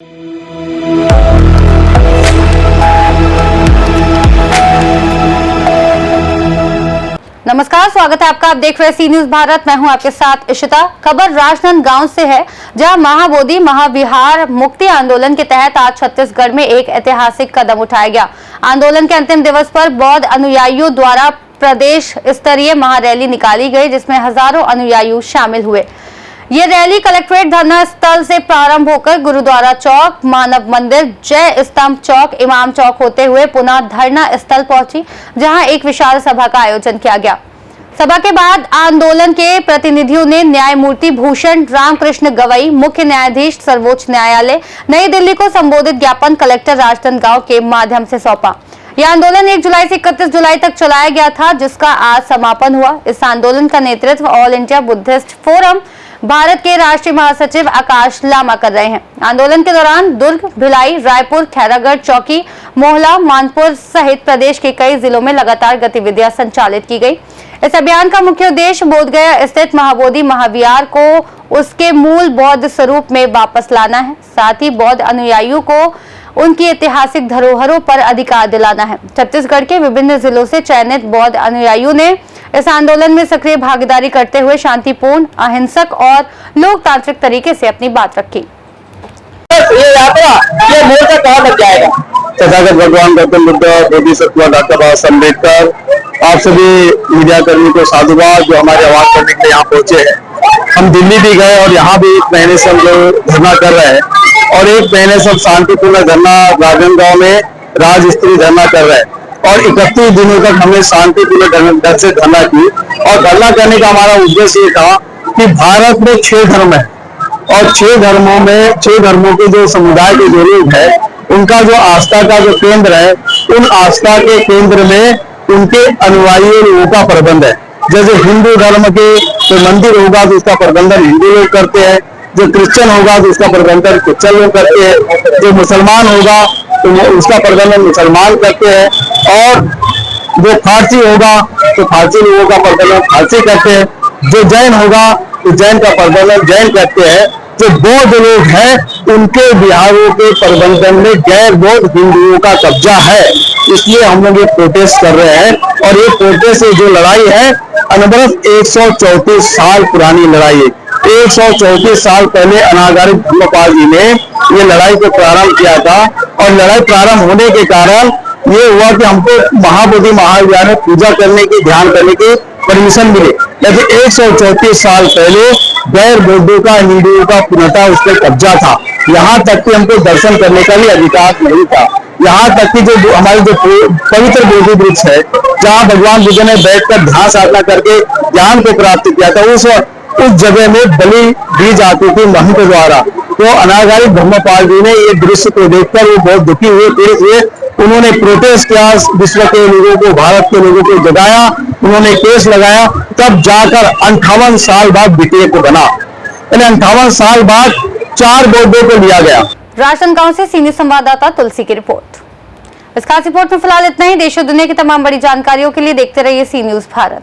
नमस्कार, स्वागत है आपका। आप देख रहे हैं सी न्यूज भारत। मैं हूं आपके साथ इशिता। खबर राजनांदगांव से है, जहां महाबोधि महाविहार मुक्ति आंदोलन के तहत आज छत्तीसगढ़ में एक ऐतिहासिक कदम उठाया गया। आंदोलन के अंतिम दिवस पर बौद्ध अनुयायियों द्वारा प्रदेश स्तरीय महारैली निकाली गई, जिसमें हजारों अनुयायी शामिल हुए। ये रैली कलेक्ट्रेट धरना स्थल से प्रारंभ होकर गुरुद्वारा चौक, मानव मंदिर, जय स्तंभ चौक, इमाम चौक होते हुए पुनः धरना स्थल पहुंची, जहां एक विशाल सभा का आयोजन किया गया। सभा के बाद आंदोलन के प्रतिनिधियों ने न्यायमूर्ति भूषण रामकृष्ण गवई, मुख्य न्यायाधीश सर्वोच्च न्यायालय, नई दिल्ली को संबोधित ज्ञापन कलेक्टर राजनांदगांव के माध्यम से सौंपा। यह आंदोलन 1 जुलाई से 31 जुलाई तक चलाया गया था, जिसका आज समापन हुआ। इस आंदोलन का नेतृत्व all India Buddhist forum Bharat के राष्ट्रीय महासचिव आकाश लामा कर रहे हैं। आंदोलन के दौरान दुर्ग, भिलाई, रायपुर, खैरागढ़, चौकी, मोहला, मानपुर सहित प्रदेश के कई जिलों में लगातार गतिविधियां संचालित की गई। इस अभियान का मुख्य उद्देश्य बोधगया स्थित महाबोधि महाविहार को उसके मूल बौद्ध स्वरूप में वापस लाना है। साथ ही बौद्ध अनुयायियों को उनकी ऐतिहासिक धरोहरों पर अधिकार दिलाना है। छत्तीसगढ़ के विभिन्न जिलों से चयनित बौद्ध अनुयायियों ने इस आंदोलन में सक्रिय भागीदारी करते हुए शांतिपूर्ण, अहिंसक और लोकतांत्रिक तरीके से अपनी बात रखी। ये यात्रा ये मोर्चा कहाँ तक जाएगा? तथागत भगवान गौतम बुद्ध, बोधिसत्व डॉक्टर बाबा साहब अम्बेडकर, आप सभी मीडिया कर्मी को साधुवाद जो हमारी आवाज करने के लिए यहाँ पहुंचे हैं। हम दिल्ली भी गए और यहाँ भी 1 महीने से हम लोग धरना कर रहे हैं और 1 महीने से शांतिपूर्ण धरना राजनांदगांव में राज्य स्तरीय धरना कर रहे हैं और 31 दिनों तक हमने शांतिपूर्ण ढंग से धरना की। और धरना करने का हमारा उद्देश्य ये था कि भारत में 6 धर्म है और 6 धर्मों के जो समुदाय के जो लोग हैं, उनका जो आस्था का जो केंद्र है, उन आस्था के केंद्र में उनके अनुयायी लोगों का प्रबंध है। जैसे हिंदू धर्म के तो मंदिर होगा तो उसका प्रबंधन हिंदू लोग करते हैं, जो क्रिश्चियन होगा तो उसका प्रबंधन क्रिश्चियन लोग करते हैं, जो मुसलमान होगा तो उसका प्रबंधन मुसलमान करते हैं, और जो फारसी होगा तो फारसी लोगों का प्रबंधन फारसी करते हैं, जो जैन होगा तो जैन का प्रबंधन जैन करते हैं। जो बौद्ध लोग हैं उनके बिहारों के प्रबंधन में गैर बौद्ध हिंदुओं का कब्जा है। इसलिए हम लोग ये प्रोटेस्ट कर रहे हैं और ये प्रोटेस्ट जो लड़ाई है अनवरत 134 साल पुरानी लड़ाई है। 134 साल पहले अनागारिक धर्मपाल जी ने ये लड़ाई को प्रारंभ किया था और लड़ाई प्रारंभ होने के कारण ये हुआ कि हमको महाबोधि महाविहार में पूजा करने की, ध्यान करने की परमिशन मिले। लेकिन 134 साल पहले गैर बौद्धों का, हिंदुओं का पूर्णतः उस पर कब्जा था। यहाँ तक कि हमको दर्शन करने का भी अधिकार नहीं था। यहाँ तक कि जो हमारी जो पवित्र बोधि वृक्ष है, जहाँ भगवान बुद्ध ने बैठकर ध्यान साधना करके ज्ञान को प्राप्त किया था, उस जगह में बलि दी जाती थी महंत द्वारा। तो अनागारिक धर्मपाल जी ने ये दृश्य को देखकर वो बहुत दुखी हुए, पीड़ित हुए। उन्होंने प्रोटेस्ट किया, विश्व के लोगों को, भारत के लोगों को जगाया, उन्होंने केस लगाया, तब जाकर 58 साल बाद विधेयक को बना। 58 साल बाद 4 बौद्धों को लिया गया। राजनांदगांव से सीनियर संवाददाता तुलसी की रिपोर्ट। इस खास रिपोर्ट में फिलहाल इतना ही। देश और दुनिया की तमाम बड़ी जानकारियों के लिए देखते रहिए सी न्यूज भारत।